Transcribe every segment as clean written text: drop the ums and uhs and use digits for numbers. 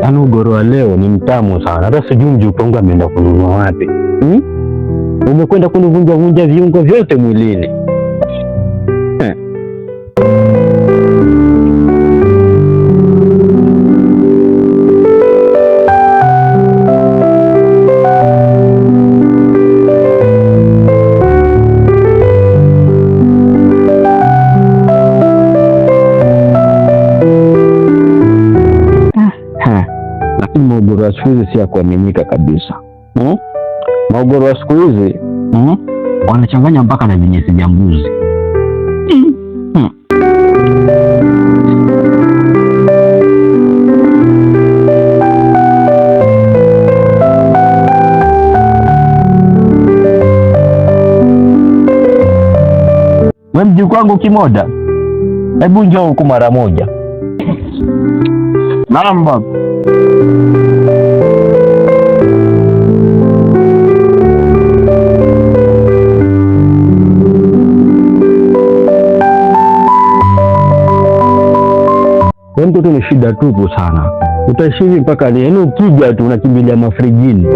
Yaani ugoro wa leo ni mtamu sana. Hata sijui mjukuu wangu ameenda kununua wapi. Umekwenda kunivunja viungo vyote mwilini. Maugoro wa siku hizi si ya kuaminika kabisa. Maugoro wa siku hizi wanachanganya mpaka na vinyesi vya mbuzi. We mjukuu wangu Kimoda, hebu njoo huku mara moja. Naam baba. Wewe mtoto ni shida tupu sana. Utaishi mpaka lini? Yaani ukija tu unakimbilia mafrijini.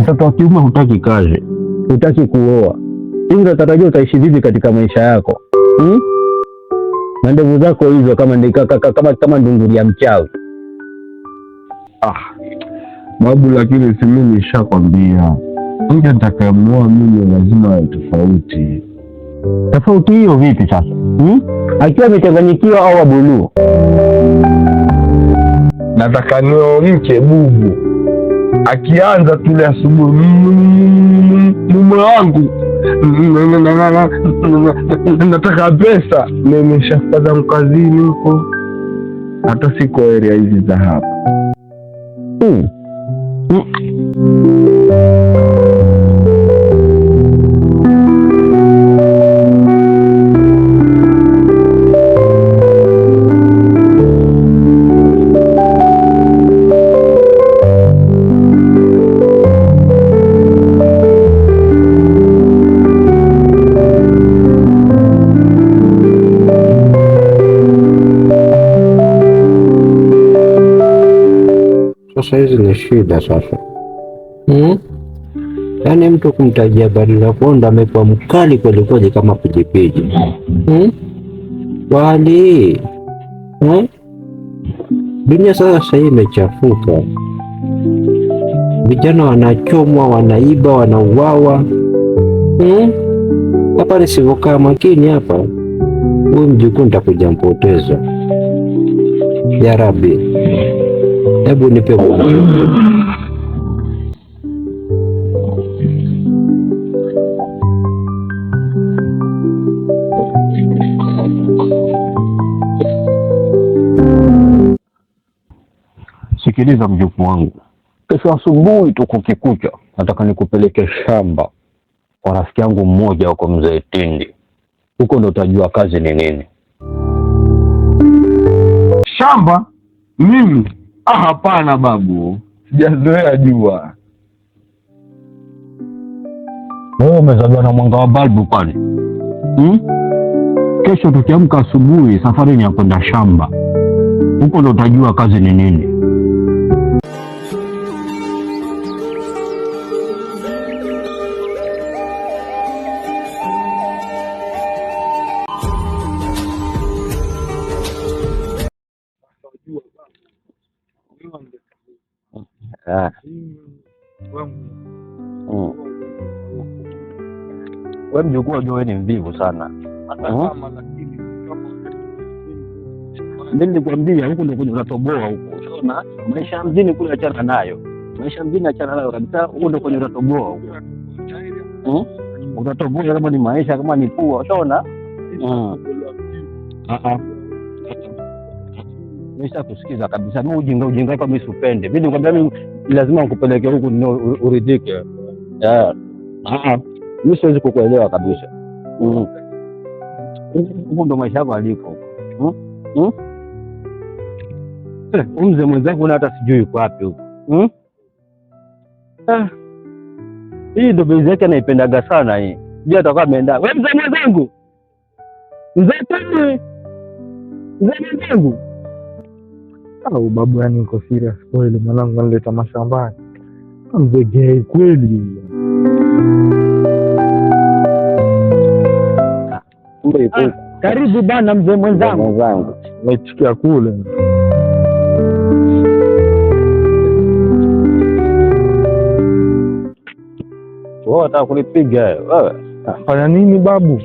Mtoto wa kiume hutaki kazi, hutaki kuoa. Hivi unatarajia utaishi vipi katika maisha yako? Na ndevu zako hizo kama ndunguri ya mchawi. Babu, lakini si mimi nishakwambia, mke nitakayemuoa mimi lazima awe tofauti. Tofauti hiyo vipi sasa? Akiwa amechanganyikiwa au abuluu? Nataka nioe mke bubu. Akianza tule asubuhi, mume wangu nataka pesa, nimeshafanya mkazini huko, hata siko area hizi za hapa. Sasa hizi ni shida sasa. Yaani mtu kumtajia habari za konda amekuwa mkali kwelikweli kama pijipiji. Wali dunia sasa hii imechafuka. Vijana wanachomwa, wanaiba, wanauawa. Hapa nisivokaa makini hapa, huyu mjukuu nitakuja mpoteza. Ya Rabbi, hebu nipe Mungu. Sikiliza mjukuu wangu, kesho asubuhi tu kukikucha, nataka nikupeleke shamba kwa rafiki yangu mmoja huko Mzee Tindi. Huko ndo utajua kazi ni nini. Shamba? Mimi? Hapana babu, sijazoea jua. Wewe umezaliwa na mwanga wa balbu kwani? Kesho tukiamka asubuhi, safari ni ya kwenda shamba. Huko ndo utajua kazi ni nini. Wewe mjukuu wajua wewe ni mvivu sana. Mimi nilikwambia huko ndio kwenye utatoboa huko. Unaona? Maisha ya mjini kule achana nayo. Maisha mjini achana nayo kabisa, huko ndio kwenye utatoboa huko. Utatoboa kama ni maisha, kama ni pua, unaona? Nimesha kusikiza kabisa. Mimi ujinga kama mimi supende. Mimi nikwambia mimi lazima nikupeleke huko uridhike. Mimi siwezi kukuelewa kabisa. Huko ndo maisha yako aliko. Mzee mwenzangu na hata sijui yuko wapi huko. Hii ndo bezi yake anaipendaga sana hii. Je, atakuwa ameenda. Wewe mzee mwenzangu. Mzee Tindi. mzee wangu. Au babu, yani niko serious kweli, mwanangu analeta mashambani. Mzee gay kweli. Karibu bana mzee mwenzangu. Naitikia kule. Wewe unataka kunipiga wewe? Fanya nini babu?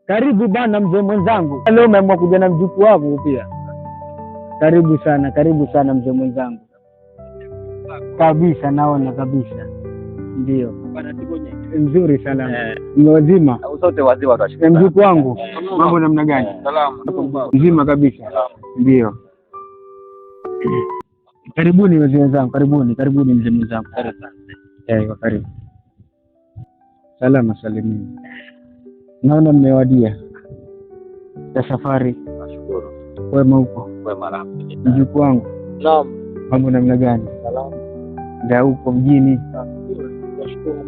Karibu bana mzee mwenzangu. Leo umeamua kuja na mjukuu wako pia. Karibu sana mzee mwenzangu. Kabisa, naona kabisa. Ndio. Nzuri sana. Wazima? Sote wazima tunashukuru. Mjukuu wangu, mambo namna gani? Salama. Mzima kabisa. Ndio. Karibuni wazee wenzangu, karibuni mzee mwenzangu. Karibu. Salama salimini. Naona mmewadia ya safari. Nashukuru. Wema huko? Wema raha. Mjukuu wangu. Naam. Mambo namna gani? Salama. Ndio huko mjini? Nashukuru.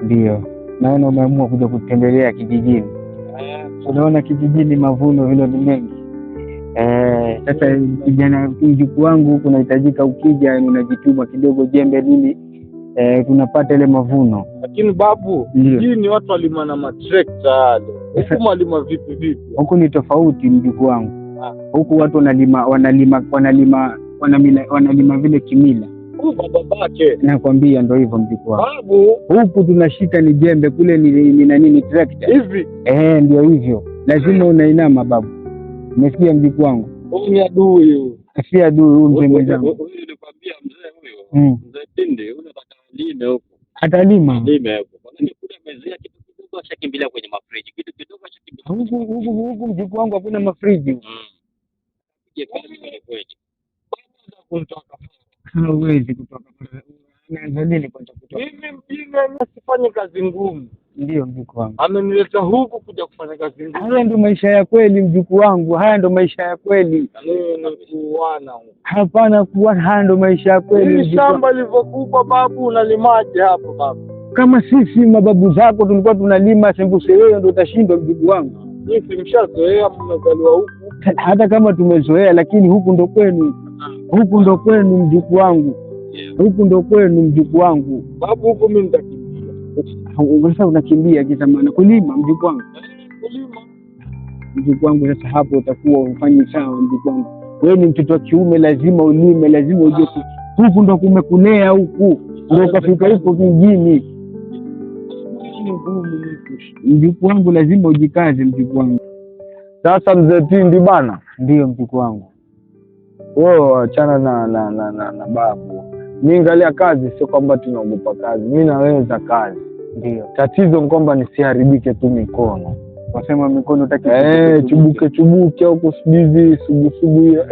Ndio. Naona umeamua kuja kutembelea kijijini. Unaona kijijini mavuno vile ni mengi. Sasa kijana mjukuu wangu huko unahitajika ukija unajituma kidogo jembe nini tunapata ile mavuno. Lakini babu, kijijini watu walima na matrekta. Huku walima vipi? Huku ni tofauti mjukuu wangu. Huku watu wanalima vile kimila. Babake. Nakwambia ndio hivyo mjukuu wangu. Babu, huku tunashika ni jembe, kule ni nini trekta. Hivi? Ndio hivyo. Lazima unainama babu. Umesikia mjukuu wangu? Ni adui huyu. Si adui huyu mzee mwenzangu. Huyu nilikwambia mzee huyo. Mzee Tinde huyu anataka lime huko. Atalima. Lime huko. Kwa nini kule mezea kitu kidogo ashakimbilia kwenye mafriji. Kitu kidogo ashakimbilia. Huku mjukuu wangu hakuna mafriji. Je, kazi kweli. Baada kunitoka. Hawezi kutoka. Naanza nini kwanza kutoka? Mimi mjinga nisifanye kazi ngumu. Ndio mjukuu wangu. Amenileta huku kuja kufanya kazi ngumu. Haya ndio maisha ya kweli mjukuu wangu. Haya ndio maisha ya kweli. Kuana. Hapana kuana, haya ndio maisha ya kweli. Hii shamba lilivyokuwa babu, unalimaje hapo babu? Kama sisi mababu zako tulikuwa tunalima sembuse, wewe ndio utashindwa mjukuu wangu. Sisi mshazoea, mmezaliwa huku. Hata kama tumezoea lakini huku ndo kwenu. Huku ndo kwenu mjukuu wangu. Huku ndo kwenu mjukuu wangu. Babu, huku mimi nitakimbia. Sasa unakimbia kisa maana kulima mjukuu wangu. Kulima. Mjukuu wangu sasa hapo utakuwa ufanyi sawa mjukuu wangu. Wewe ni mtoto wa kiume, lazima ulime, lazima uje huku ndo kumekulea huku. Ndio ukafika huko kijijini. Mjukuu wangu lazima ujikaze mjukuu wangu. Sasa mzee Tindi bana. Ndio mjukuu wangu. Wewe achana na babu. Mimi angalia kazi, sio kwamba tunaogopa kazi. Mimi naweza kazi. Ndio. Tatizo ni kwamba nisiharibike tu mikono. Wasema mikono utaki chubuke huko sibizi sugu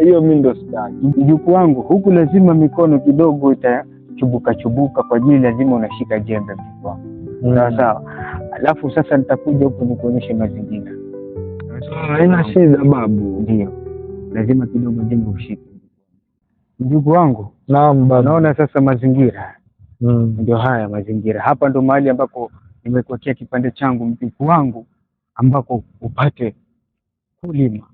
hiyo mimi ndo sitaki. Mjukuu wangu, huku lazima mikono kidogo itachubuka kwa ajili lazima unashika jembe mjukuu wangu. Sawa. Alafu sasa nitakuja huku nikuonyeshe mazingira. Haina shida babu. Ndio. Lazima kidogo jembe ushike. Mjukuu wangu. Naam baba. Naona sasa mazingira. Ndio haya mazingira. Hapa ndo mahali ambako nimekuwekea kipande changu mjukuu wangu ambako upate kulima.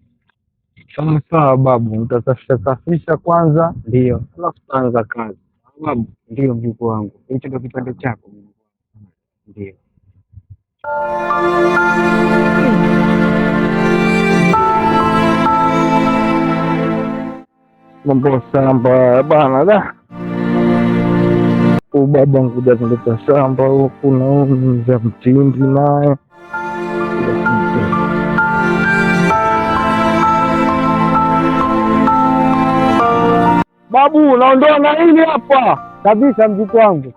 Sawa babu, utasafisha kwanza. Ndio. Alafu taanza kazi. Babu, ndio mjukuu wangu. Hicho ndo kipande chako. Ndio. Mambo shamba bana da. Baba nguja kuleta shamba huku na mzee Mtindi naye. Babu, naondoa na hili hapa Kabisa mjukuu wangu.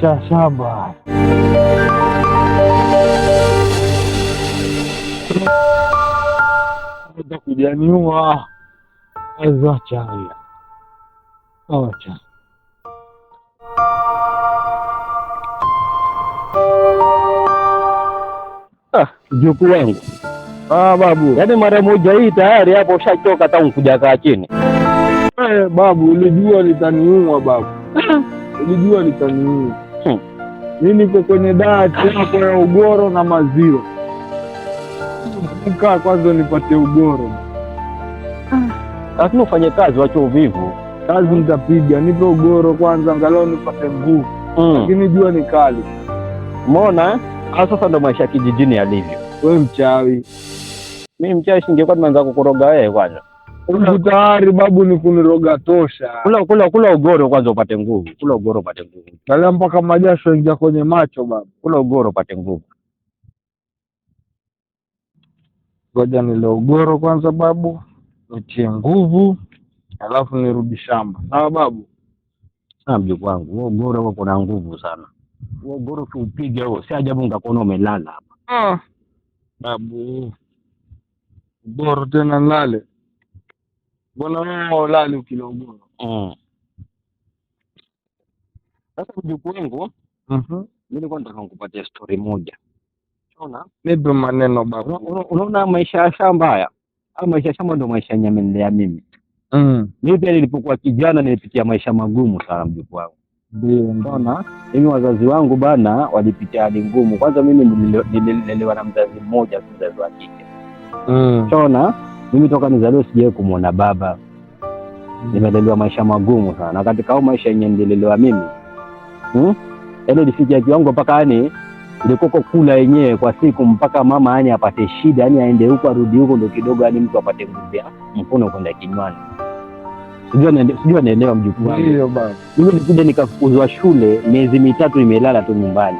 maisha ya shamba. Kujaniua acha mjukuu wangu. Babu, Yaani mara moja hii tayari hapo ushachoka tangu kuja kaa chini. Babu, ulijua litaniua babu. Ulijua litaniua. Mimi niko kwenye dati yako ya ugoro na maziwa. Kaa kwanza nipate ugoro. Lakini ufanye kazi, wacha uvivu. Kazi nitapiga, nipe ugoro kwanza angalau nipate nguvu. Lakini jua ni kali. Umeona? Sasa ndo maisha kijijini yalivyo. Wewe mchawi. Mimi mchawi singekuwa nimeanza kukuroga wewe kwanza. Tayari babu ni kuniroga tosha. Kula ugoro kwanza upate nguvu. Kula ugoro upate nguvu. Kala mpaka majasho ingia kwenye macho babu. Kula ugoro upate nguvu. Ngoja nile ugoro kwanza babu, nitie nguvu, alafu nirudi shamba. Sawa babu? Mjukuu wangu, wewe ugoro wako na nguvu sana. Wewe ugoro ukiupiga wewe, si ajabu ungekuwa umelala hapa. Babu. Ugoro tena nilale. Mbona wewe ulali ukila ugoro? Sasa mjukuu wangu, mimi nilikuwa nataka nikupatie story moja. Unaona? Nipe maneno babu. Unaona maisha ya shamba haya? Maisha ya shamba ndio maisha yenyemelea mimi. Mimi pia nilipokuwa kijana nilipitia maisha magumu sana mjukuu wangu. Ndio, unaona? Mimi wazazi wangu bana walipitia hali ngumu. Kwanza mimi nililelewa na mzazi mmoja, mzazi wa kike. Unaona? Mimi toka nizaliwe sijawahi kumuona baba. Nimelelewa maisha magumu sana. Katika hao maisha yenye nililelewa mimi. Yaani nilifikia kiwango mpaka yani ilikuwa kula yenyewe kwa siku mpaka mama yani apate shida, yani aende huko arudi huko ndio kidogo yani mtu apate nguvu ya mkono kwenda kinywani. Sijui naelewa mjukuu wangu. Ndio baba. Mimi nilikuja nikafukuzwa shule, miezi mitatu imelala tu nyumbani.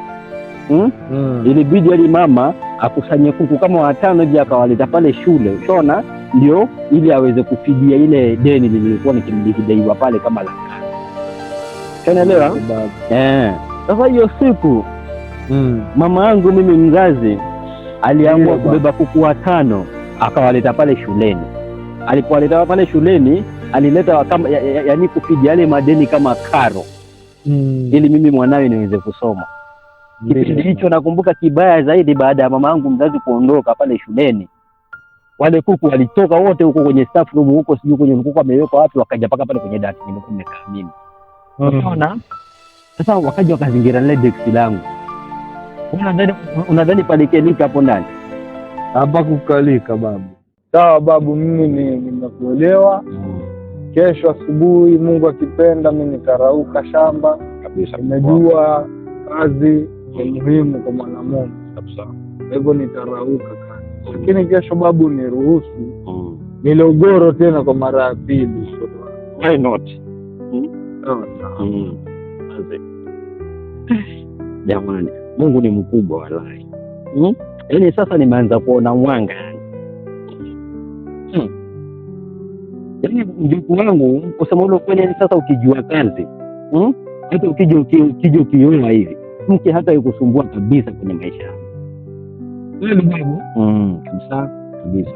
Ilibidi yani mama akusanye kuku kama 5 hivi akawaleta pale shule. Unaona? Ndio ili aweze kufidia ile deni lilikuwa nikimdaiwa pale kama la kazi. Unaelewa? Sasa hiyo siku mama yangu mimi mzazi aliamua kubeba kuku 5 akawaleta pale shuleni. Alipowaleta pale shuleni alileta kama yani kufidia yale madeni kama karo. Ili mimi mwanawe niweze kusoma. Kipindi hicho nakumbuka kibaya zaidi, baada ya mama yangu mzazi kuondoka pale shuleni, wale kuku walitoka wote huko kwenye staff room huko, sijui kwenye kuku amewekwa wapi, wakaja paka pale kwenye dati nilikuwa nimekaa mimi. Unaona? Sasa wakaja wakazingira ile desk langu. Unadhani palikelika hapo ndani? Hapa kukalika babu. Sawa babu, mimi nimekuelewa. Kesho asubuhi Mungu akipenda mimi nitarauka shamba kabisa. Nimejua kazi ni muhimu kwa mwanamume kabisa. Hivyo nitarauka kazi. Lakini kesho babu niruhusu nile ugoro tena kwa mara ya pili. Why not? Jamani, Mungu ni mkubwa wallahi. Yaani sasa nimeanza kuona mwanga yani. Yaani mjukuu wangu kusema ule kweli, sasa ukijua kazi, hata ukija ukioa hivi, mke hata yukusumbua kabisa kwenye maisha yako. Kweli babu? Kabisa.